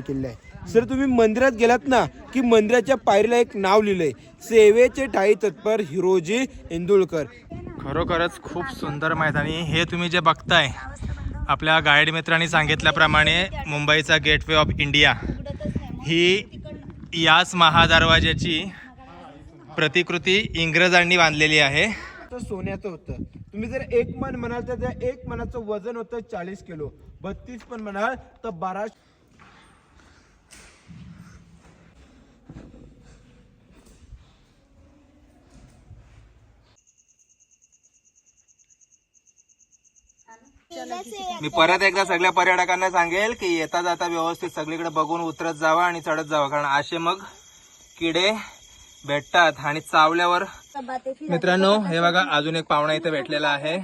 किल्ला आहे सर. तुम्ही मंदिरात गेलात ना की मंदिराच्या पायरीला एक नाव लिहिलंय, सेवेचे ठाई तत्पर हिरोजी इंदुलकर. खरोखरच खूप सुंदर मैदानी. हे तुम्ही जे बघताय आपल्या गाईड मित्रांनी सांगितल्याप्रमाणे मुंबईचा गेटवे ऑफ इंडिया ही याच महादरवाज्याची प्रतिकृती इंग्रजांनी बांधलेली आहे. सोन्याचं होतं. तुम्ही जर एक मन म्हणाल तर त्या एक मनाचं वजन होतं 40 किलो. 32 पण म्हणाल तर 12. मी परत एकदा सगळ्या पर्यटकांना सांगेल की येता जाता व्यवस्थित सगळीकडे बघून उतरत जावा आणि चढत जावा, कारण असे मग किडे भेटतात आणि चावल्यावर. मित्रांनो हे बघा अजून एक पाहुणा इथे भेटलेला आहे.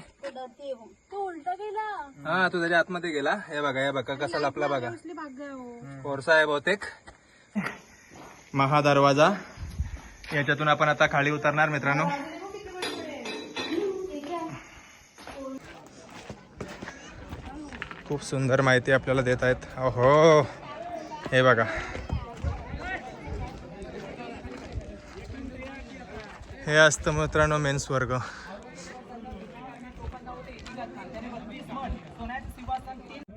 हा तू त्याच्या आतमध्ये गेला. हे बघा कसा लपला बघा. कोरसा आहे बहुतेक. महादरवाजा याच्यातून आपण आता खाली उतरणार मित्रांनो. खूप सुंदर माहिती आपल्याला देत आहेत. हो हे बघा, हे असतं मित्रांनो मेन स्वर्ग.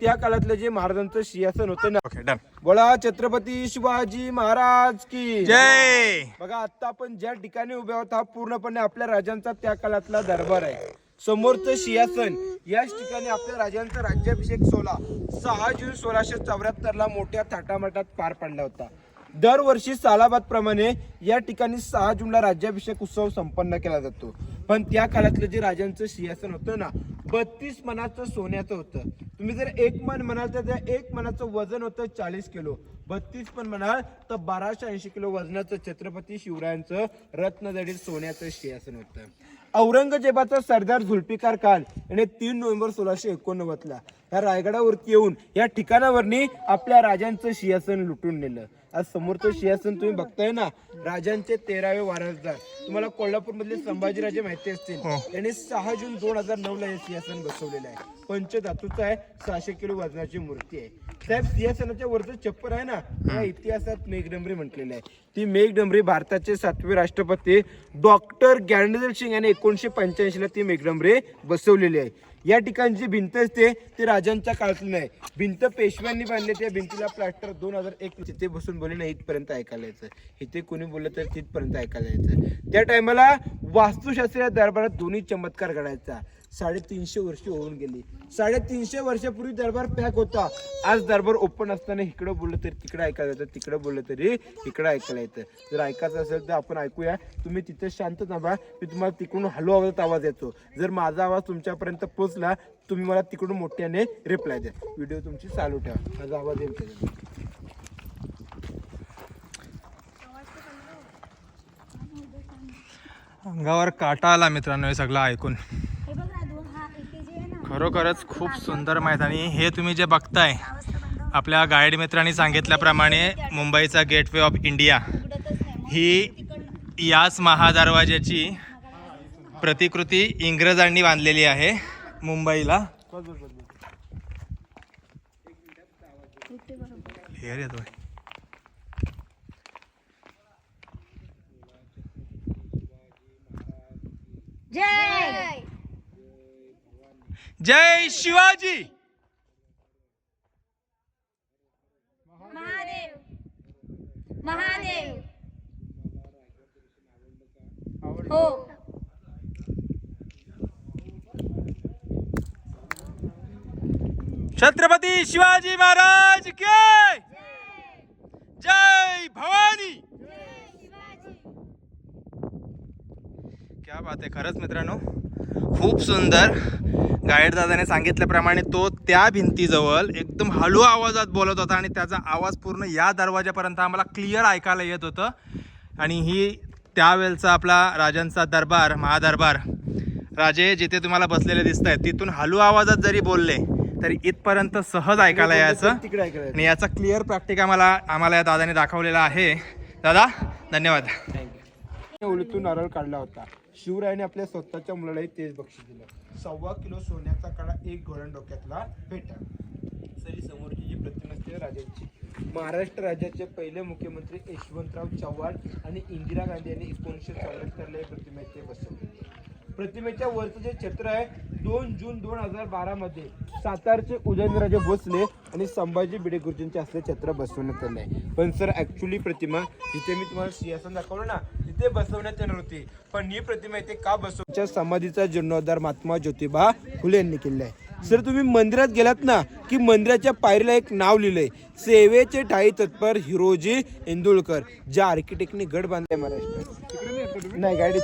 त्या काळातलं जे महाराजांचं सिंहासन होतं ना. Okay done. बोला छत्रपती शिवाजी महाराज की जय. बघा आता आपण ज्या ठिकाणी उभे आहोत हा पूर्णपणे आपल्या राजांचा त्या काळातला दरबार आहे. समोरचं सिंहासन, याच ठिकाणी आपल्या राजांचा राज्याभिषेक 6 जून 1674 ला मोठ्या थाटामाटात पार पडला होता. दरवर्षी सालाबाद प्रमाणे या ठिकाणी 6 जूनला राज्याभिषेक उत्सव संपन्न केला जातो. पण त्या काळातलं जे राजांचं सिंहासन होतं ना 32 मनाचं सोन्याचं होतं. तुम्ही जर एक मन म्हणाल तर त्या एक मनाचं वजन होतं 40 किलो. 32 पण म्हणाल तर 1280 किलो वजनाचं छत्रपती शिवरायांचं रत्नजडित सोन्याचं सिंहासन होतं. औरंगजेबाचा सरदार जुल्फिकार खान याने 3 नोव्हेंबर 1689 ला या रायगडावरती येऊन या ठिकाणावरनी आपल्या राजांचं सिंहासन लुटून नेलं. आज समोरचं सिंहासन तुम्ही बघताय ना, राजांचे 13वे वारसदार तुम्हाला कोल्हापूर मधले संभाजीराजे माहिती असतील. यांनी 6 जून 2009 ला हे सिंहासन बसवलेलं आहे. पंचधातूचं आहे, 600 किलो वजनाची मूर्ती आहे. साहेब सिंहासनाच्या वरचं चप्पर आहे ना, या इतिहासात मेघडंबरी म्हटलेलं आहे. ती मेघडंबरी भारताचे 7वे राष्ट्रपती डॉक्टर ज्ञानेंद्र सिंग यांनी 1985 ला ती मेघडंबरी बसवलेली आहे. या ठिकाणची भिंत असते ते राजांच्या काळातली नाही. भिंत पेशव्यांनी बांधली. त्या भिंतीला प्लास्टर 2001 तिथे बसून बोलले ना इथपर्यंत ऐकायला यायचं, इथे कोणी बोललं तर तिथपर्यंत ऐकायला यायचं. त्या टायमाला वास्तुशास्त्रीय दरबारात दोन्ही चमत्कार घडायचा. 350 वर्ष होऊन गेली. 350 वर्षापूर्वी दरबार पॅक होता. आज दरबार ओपन असताना इकडं बोललं तरी तिकडं ऐकायला येतं, तिकडं बोललं तरी इकडं ऐकायला येतं. जर ऐकायचं असेल तर आपण ऐकूया. तुम्ही तिथे शांत थांबा, मी तुम्हाला तिकडून हॅलो आवाजात आवाज येतो. जर माझा आवाज तुमच्यापर्यंत पोहोचला तुम्ही मला तिकडून मोठ्याने रिप्लाय द्या. व्हिडिओ तुमची चालू ठेवा, माझा आवाज येईल. अंगावर काटा आला मित्रांनो हे सगळं ऐकून. खरोखरच खूप सुंदर मैदानी. हे तुम्ही जे बघताय आपल्या गाईड मित्रांनी सांगितल्याप्रमाणे मुंबईचा गेटवे ऑफ इंडिया ही याच महादरवाज्याची प्रतिकृती इंग्रजांनी बांधलेली आहे मुंबईला. जय जय शिवाजी महादेव. महादेव हो. छत्रपती शिवाजी महाराज के जय भवानी. क्या बात आहे. खरंच मित्रांनो खूप सुंदर. गाईड दादाने सांगितल्याप्रमाणे तो त्या भिंतीजवळ एकदम हळू आवाजात बोलत होता आणि त्याचा आवाज पूर्ण या दरवाजापर्यंत आम्हाला क्लिअर ऐकायला येत होतं. आणि ही त्यावेळचा आपला राजांचा दरबार, महादरबार. राजे जिथे तुम्हाला बसलेले दिसत आहेत तिथून हळू आवाजात जरी बोलले तरी इथपर्यंत सहज ऐकायला यायचं. आणि याचा क्लिअर प्रॅक्टिक आम्हाला या दादाने दाखवलेला आहे. दादा धन्यवाद. ओलीतून नारळ काढला होता. शिवरायाने आपल्या स्वतःच्या मुलालाही तेच बक्षीस दिलं. 1.25 किलो सोन्याचा कडा, 1 घोडण डोक्यातला फेटा. सरी समोरची जी प्रतिमा असते राजांची महाराष्ट्र राज्याचे पहिले मुख्यमंत्री यशवंतराव चव्हाण आणि इंदिरा गांधी यांनी 1974 या प्रतिमा इथे बसवली. प्रतिमेच्या वरचं जे चित्र आहे 2 जून 2012 मध्ये सातारचे उदयनराजे भोसले आणि संभाजी भिडे गुरुजींच्या हस्ते चित्र बसवण्यात आले आहे. पण सर ऍक्च्युली प्रतिमा जिथे मी तुम्हाला सिंहासन दाखवलं ना तिथे बसवण्यात येणार होती, पण ही प्रतिमा इथे का बसवण्याच्या समाधीचा जीर्णोद्धार महात्मा ज्योतिबा फुले यांनी केलेला आहे. सर तुम्ही मंदिरात गेलात ना की मंदिराच्या पायरीला एक नाव लिहिलंय, सेवेचे ठाई तत्पर हिरोजी इंदुलकर, ज्या आर्किटेक्टनी गड बांधलाय महाराष्ट्रात. नाही गाडीत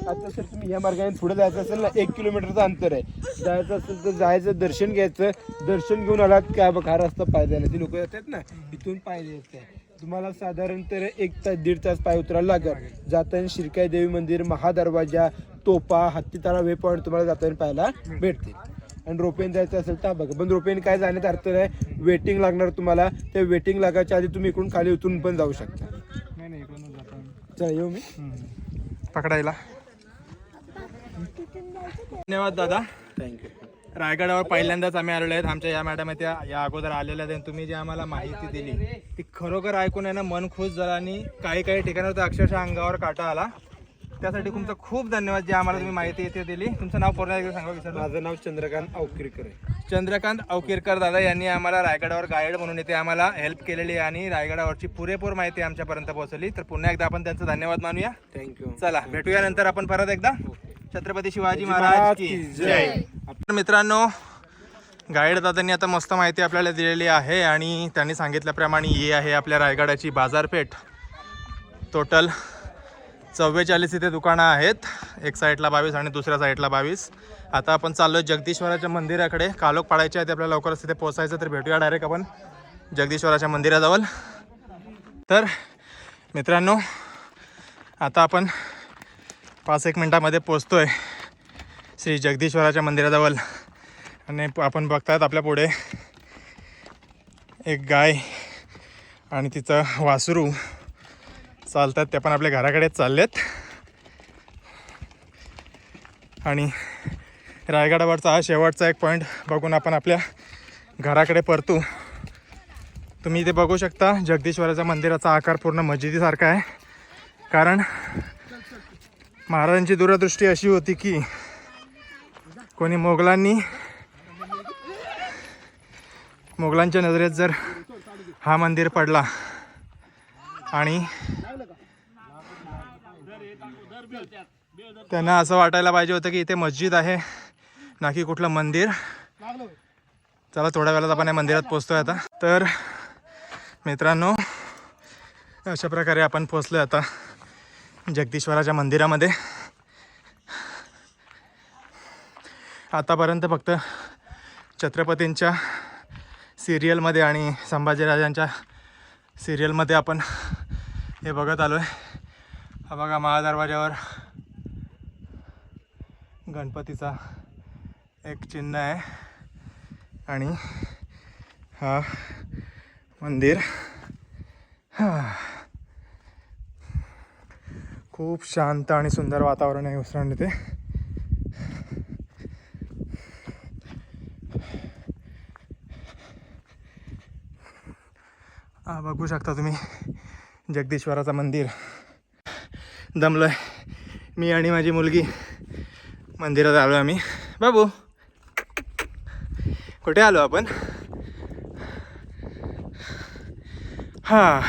आता सर तुम्ही या मार्गाने पुढे जायचं असेल ना 1 किलोमीटरचं अंतर आहे. जायचं असेल तर जायचं, दर्शन घ्यायचं, दर्शन घेऊन आलात काय बघ हा रस्ता पायद्याला ती लोक येतात ना इथून पायदे येते. तुम्हाला साधारणतः 1 तास 1.5 तास पाय उतरायला लागेल. जाताना शिरकाई देवी मंदिर, महादरवाजा, तोपा, हत्तीतारा वे पॉईंट तुम्हाला जाताना पाहायला भेटतील. आणि रोपेन जायचं असेल तर बघा, पण रोपेन काय जाण्याचा अर्थ नाही, वेटिंग लागणार तुम्हाला. त्या वेटिंग लागायच्या आधी तुम्ही इकडून खाली उतरून पण जाऊ शकता. चला येऊ मी पकडायला. धन्यवाद दादा. थँक्यू. रायगडावर पहिल्यांदाच आम्ही आलेलो आहेत. आमच्या या मॅडम त्या या अगोदर आलेल्या आहेत. तुम्ही जी आम्हाला माहिती दिली ती खरोखर ऐकून आहे ना मन खुश झालं आणि काही काही ठिकाणावर तर अक्षरशः अंगावर काटा आला. त्यासाठी तुमचं खूप धन्यवाद जी आम्हाला तुम्ही माहिती इथे दिली. तुमचं नाव पूर्ण एकदा सांगा. विसरलो. माझं नाव चंद्रकांत अवकिरकर आहे. चंद्रकांत अवकिरकर दादा यांनी आम्हाला रायगडावर गाईड म्हणून इथे आम्हाला हेल्प केलेली आहे आणि रायगडावरची पुरेपूर माहिती आमच्यापर्यंत पोहोचवली. तर पुन्हा एकदा आपण त्यांचं धन्यवाद मानूया. थँक्यू. चला भेटूया नंतर आपण परत एकदा. छत्रपती शिवाजी महाराज की जय. मित्रांनो गाईड दादांनी आता मस्त माहिती आपल्याला दिलेली आहे आणि त्यांनी सांगितल्याप्रमाणे ही आहे आपल्या रायगडाची बाजारपेठ. टोटल 44 इथे दुकानं आहेत. एक साईडला 22 आणि दुसऱ्या साईडला 22. आता आपण चाललो जगदीश्वराच्या मंदिराकडे. कालोख पाडायचे आहेत आपल्याला, लवकरच तिथे पोहोचायचं. तर भेटूया डायरेक्ट आपण जगदीश्वराच्या मंदिराजवळ. तर मित्रांनो आता आपण 5-1 मिनटामध्ये पोचतोय श्री जगदीश्वराच्या मंदिराजवळ. आणि आपण बघतायत आपल्या पुढे एक गाय आणि तिचं वासरू चालतात. ते पण आपल्या घराकडेच चाललेत. आणि रायगडावरचा हा शेवटचा एक पॉईंट बघून आपण आपल्या घराकडे परतू. तुम्ही इथे बघू शकता जगदीश्वराच्या मंदिराचा आकार पूर्ण मस्जिदीसारखा आहे. कारण महाराजांची दूरदृष्टी अशी होती की कोणी मोगलांच्या नजरेत जर हा मंदिर पडला आणि त्यांना असं वाटायला पाहिजे होतं की इथे मस्जिद आहे ना की कुठलं मंदिर. चला थोड्या वेळात आपण या मंदिरात पोचतोय आता. तर मित्रांनो अशा प्रकारे आपण पोचलो आता जगदीश्वराच्या मंदिरामध्ये. आतापर्यंत फक्त छत्रपतींच्या सिरियलमध्ये आणि संभाजीराजांच्या सिरियलमध्ये आपण हे बघत आलो आहे. हा बघा महादरवाज्यावर गणपतीचा एक चिन्ह आहे आणि हा मंदिर. खूप शांत आणि सुंदर वातावरण आहे विश्रांती ते. बघू शकता तुम्ही जगदीश्वराचं मंदिर. दमलोय मी आणि माझी मुलगी. मंदिरात आलो आम्ही. बाबू कुठे आलो आपण? हा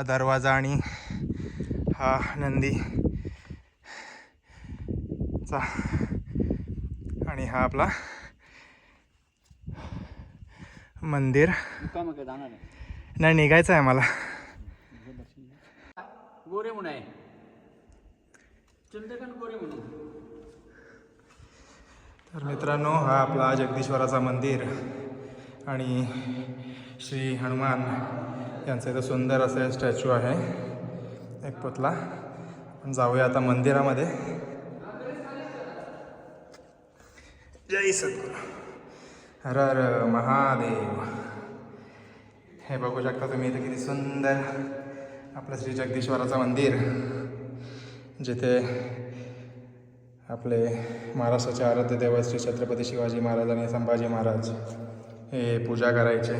दरवाजा आणि हा नंदी चा आणि हा आपला मंदिर. नाही निघायचं आहे मला. गोरे म्हणून आहे चंद्रकांत गोरे म्हणून. तर मित्रांनो हा आपला जगदीश्वराचा मंदिर आणि श्री हनुमान यांचं इथं सुंदर असं स्टॅच्यू आहे, एक पुतला. आपण जाऊया आता मंदिरामध्ये. जय सद्गुरू. हर हर महादेव. हे बघू शकता तुम्ही इथे किती सुंदर आपलं श्री जगदीश्वराचं मंदिर, जिथे आपले महाराष्ट्राचे आराध्य दैवत श्री छत्रपती शिवाजी महाराज आणि संभाजी महाराज हे पूजा करायचे.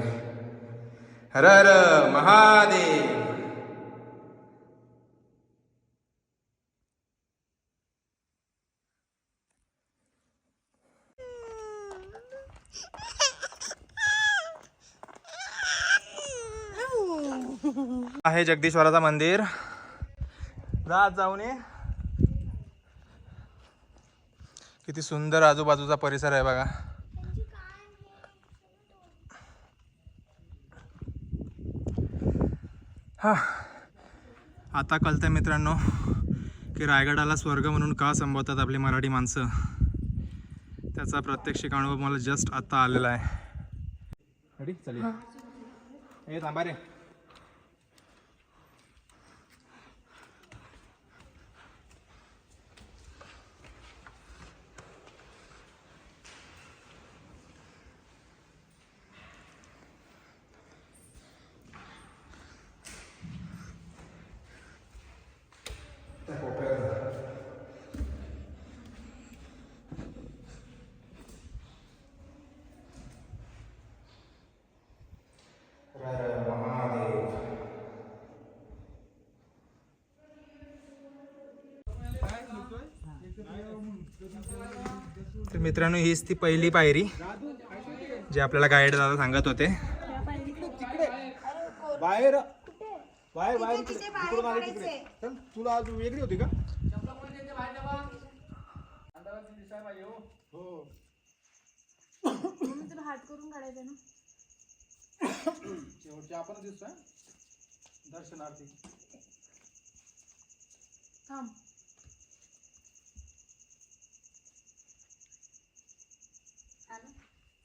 हर हर महादेव. आहे जगदीश्वराचं मंदिर. जाऊन ये. किती सुंदर आजूबाजूचा परिसर आहे बघा. हा आता कळतंय मित्रांनो की रायगडाला स्वर्ग म्हणून का संबोधतात आपली मराठी माणसं. त्याचा प्रत्यक्षिक अनुभव मला जस्ट आता आलेला आहे. रेडी चल हे थांबा रे. तर मित्रांनो हीच ती पहिली पायरी जे आपल्याला गाईड दादा सांगत होते. बाहेर बाहेर बाहेर तिकडून आले तिकडे. चल तुला आज वेगळी होती का? हो तुला हात करून काढायचं ना. शेवटची आपण दिसतोय दर्शनार्थी. थांब.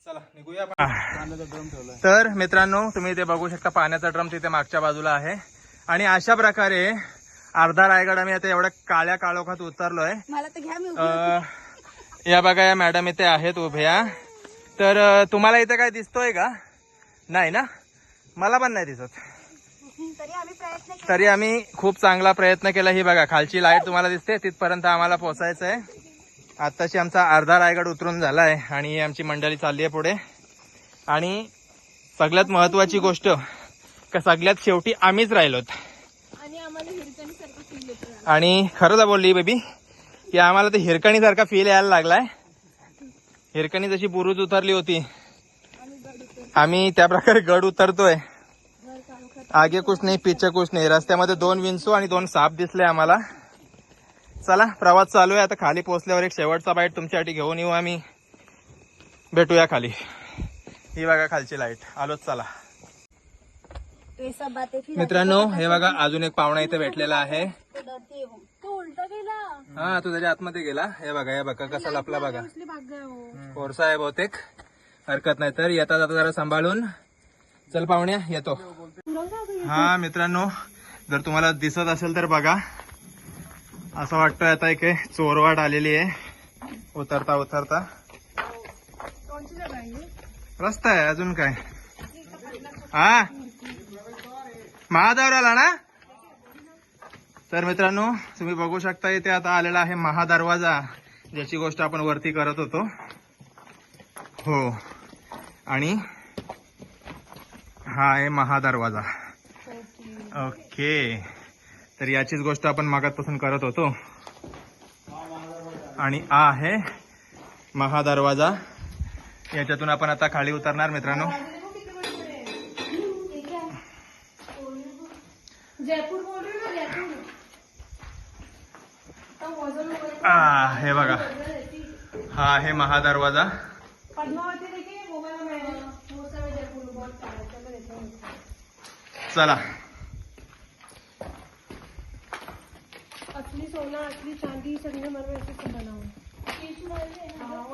चला निघूया. तर मित्रांनो तुम्ही इथे बघू शकता पाण्याचा ड्रम तिथे मागच्या बाजूला आहे. आणि अशा प्रकारे अर्धा रायगड आम्ही आता एवढ्या काळ्या काळोखात उतरलोय. मला तर घ्या मी. या बघा या मॅडम इथे आहेत उभ्या. तर तुम्हाला इथे काय दिसतोय का? नाही ना, मला पण नाही दिसत. तरी आम्ही खूप चांगला प्रयत्न केला. ही बघा खालची लाईट तुम्हाला दिसते तिथपर्यंत आम्हाला पोहोचायचं आहे. आत्ताशी आमचा अर्धा रायगड उतरून झाला आहे आणि आमची मंडळी चालली आहे पुढे. आणि सगळ्यात महत्त्वाची गोष्ट का सगळ्यात शेवटी आम्हीच राहिलोत. आणि खरंच बोलली बेबी की आम्हाला तर हिरकणीसारखा फील यायला लागलाय. हिरकणी जशी बुरुज उतरली होती आम्ही त्या प्रकारे गड उतरतोय. आगे कुछ नाही पीछे कुछ नाही. रस्त्यामध्ये 2 विंचू आणि 2 साप दिसले आम्हाला. चला प्रवास चालू आहे. आता खाली पोहोचल्यावर एक शेवटचा बाईट तुमच्यासाठी घेऊन येऊ आम्ही. भेटूया खाली. ही बघा खालची लाईट. आलोच चला मित्रांनो. हे बघा अजून एक पाहुणा इथे भेटलेला आहे. हा तू त्याच्या आतमध्ये गेला. हे बघा कसा लपला बघा. कोरसा आहे बहुतेक. हरकत नाही. तर येता जाता जरा सांभाळून. चल पाहुण्या येतो. हा मित्रांनो जर तुम्हाला दिसत असेल तर बघा. असं वाटतंय आता एक चोरवाट आलेली आहे उतरता उतरता. रस्ता आहे अजून काय. हा महाद्वाराला ना. तर मित्रांनो तुम्ही बघू शकता इथे आता आलेला आहे महादरवाजा ज्याची गोष्ट आपण वरती करत होतो. हो आणि हा आहे महादरवाजा. ओके तर याचीच गोष्ट आपण मागातपासून करत होतो. आणि हा आहे महादरवाजा. याच्यातून आपण आता खाली उतरणार मित्रांनो. हे बघा हा आहे महादरवाजा. चला असली सोना असली चांदी संगमरमर से सब बना हुआ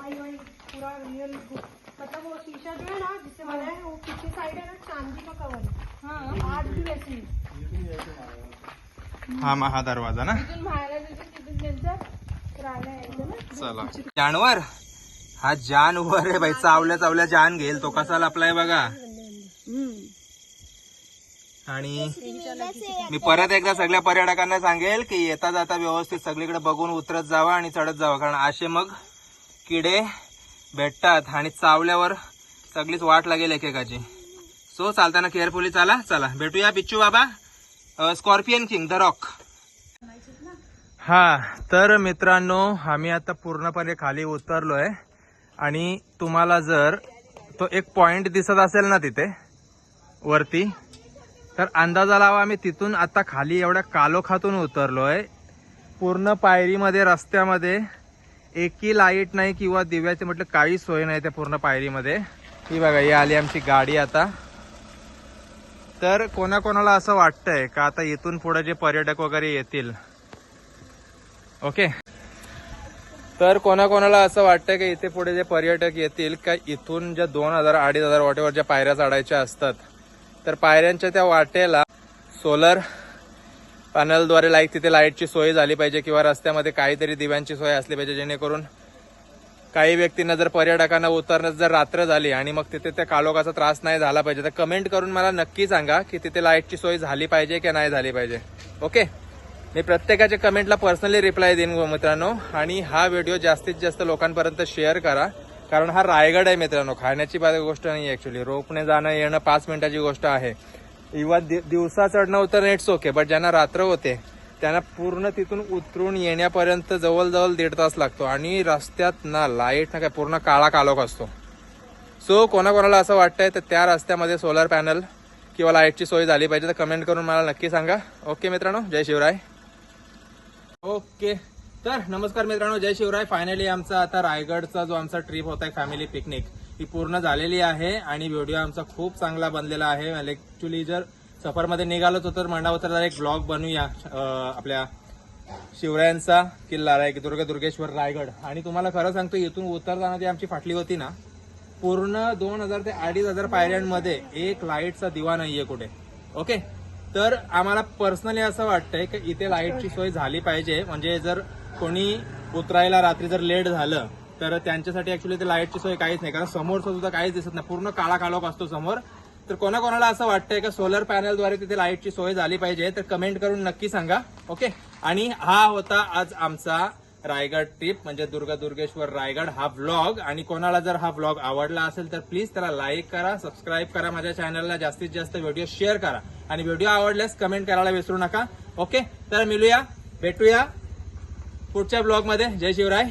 है. वही पूरा रियल मतलब वो शीशा जो है ना जिससे बना है वो पीछे साइड है ना चांदी का कवर है. हाँ आज भी वैसी हा महादरवाजा ना. तिथून त्यांचं राहिला आहे ना. चला जानवर. हा जानवर आहे बाई. चावल्या चावल्या जान घेईल तो. कसा लपलाय बघा. आणि मी परत एकदा सगळ्या पर्यटकांना सांगेल की येता जाता व्यवस्थित सगळीकडे बघून उतरत जावा आणि चढत जावा, कारण असे मग किडे भेटतात आणि चावल्यावर सगळीच वाट लागेल एकेकाची. सो चालताना केअरफुली चाला. चला भेटूया बिच्चू बाबा, स्कॉर्पियन किंग द रॉक. हा तर मित्रांनो, आम्ही आता पूर्णपणे खाली उतरलोय आणि तुम्हाला जर तो एक पॉइंट दिसत असेल ना तिथे वरती, तर अंदाजा लावा आम्ही तिथून आता खाली एवढ्या कालोखातून उतरलोय. पूर्ण पायरीमध्ये रस्त्यामध्ये एकही लाईट नाही किंवा दिव्याची म्हटलं काही सोय नाही त्या पूर्ण पायरीमध्ये. ही बघा, ही आली आमची गाडी आता. तर कोणाकोणाला असं वाटतंय का आता इथून पुढे जे पर्यटक वगैरे येतील, ओके, तर कोणाकोणाला असं वाटतंय की इथे पुढे जे पर्यटक येतील का इथून ज्या 2000-2500 वाटेवर ज्या पायऱ्या चढायच्या असतात, तर पायऱ्यांच्या त्या वाटेला सोलर पॅनलद्वारे तिथे लाईटची सोय झाली पाहिजे किंवा रस्त्यामध्ये काहीतरी दिव्यांची सोय असली पाहिजे, जेणेकरून काही व्यक्तींना जर पर्यटकांना उतरण्यास जर रात्र झाली आणि मग तिथे त्या कालोखाचा त्रास नाही झाला पाहिजे, तर कमेंट करून मला नक्की सांगा की तिथे लाईटची सोय झाली पाहिजे की नाही झाली पाहिजे. ओके, मी प्रत्येकाच्या कमेंटला पर्सनली रिप्लाय देईन मित्रांनो. आणि हा व्हिडिओ जास्तीत जास्त लोकांपर्यंत शेअर करा, कारण हा रायगड आहे मित्रांनो, खाण्याची गोष्ट नाही. ऍक्च्युली रोपने जाणं येणं 5 मिनिटाची गोष्ट आहे. इव्हन दिवसा चढणं उतरणं इट्स ओके, बट ज्यांना रात्र होते त्यांना पूर्ण तिथून उतरून येण्यापर्यंत जवळजवळ 1.5 तास लागतो आणि रस्त्यात ना लाईट ना काय, पूर्ण काळा कालोख असतो. सो कोणाकोणाला असं वाटतंय तर त्या रस्त्यामध्ये सोलर पॅनल किंवा लाईटची सोय झाली पाहिजे, तर कमेंट करून मला नक्की सांगा. ओके मित्रांनो, जय शिवराय. ओके, तर नमस्कार मित्रांनो, जय शिवराय. फायनली आमचा आता रायगडचा जो आमचा ट्रिप होता फॅमिली पिकनिक ही पूर्ण झालेली आहे आणि व्हिडिओ आमचा खूप चांगला बनलेला आहे. ऍक्च्युली जर सफरमध्ये निघालोच होतो तर म्हणा होता एक ब्लॉग बनवूया आपल्या शिवरायांचा किल्ला दुर्गेश्वर रायगड. आणि तुम्हाला खरं सांगतो, इथून उतरताना जी आमची फाटली होती ना, पूर्ण 2000 ते 2500 पायऱ्यांमध्ये एक लाईटचा दिवा नाहीये कुठे. ओके, तर आम्हाला पर्सनली असं वाटतंय की इथे लाईटची सोय झाली पाहिजे, म्हणजे जर कोणी उतरायला रात्री जर लेट झालं तर त्यांच्यासाठी ऍक्च्युली ते लाईटची सोय काहीच नाही, कारण समोरचं सुद्धा काहीच दिसत नाही, पूर्ण काळा कालोख असतो समोर. तर कोणाकोणाला असं वाटतंय का सोलर पॅनलद्वारे तिथे लाईटची सोय झाली पाहिजे, तर कमेंट करून नक्की सांगा. ओके, आणि हा होता आज आमचा रायगड ट्रिप, म्हणजे दुर्गेश्वर रायगड हा व्लॉग. आणि कोणाला जर हा व्लॉग आवडला असेल तर प्लीज त्याला लाईक करा, सबस्क्राईब करा, माझ्या चॅनलला जास्तीत जास्त व्हिडिओ शेअर करा आणि व्हिडिओ आवडल्यास कमेंट करायला विसरू नका. ओके, तर भेटूया पुढच्या ब्लॉग मध्ये. जय शिवराय.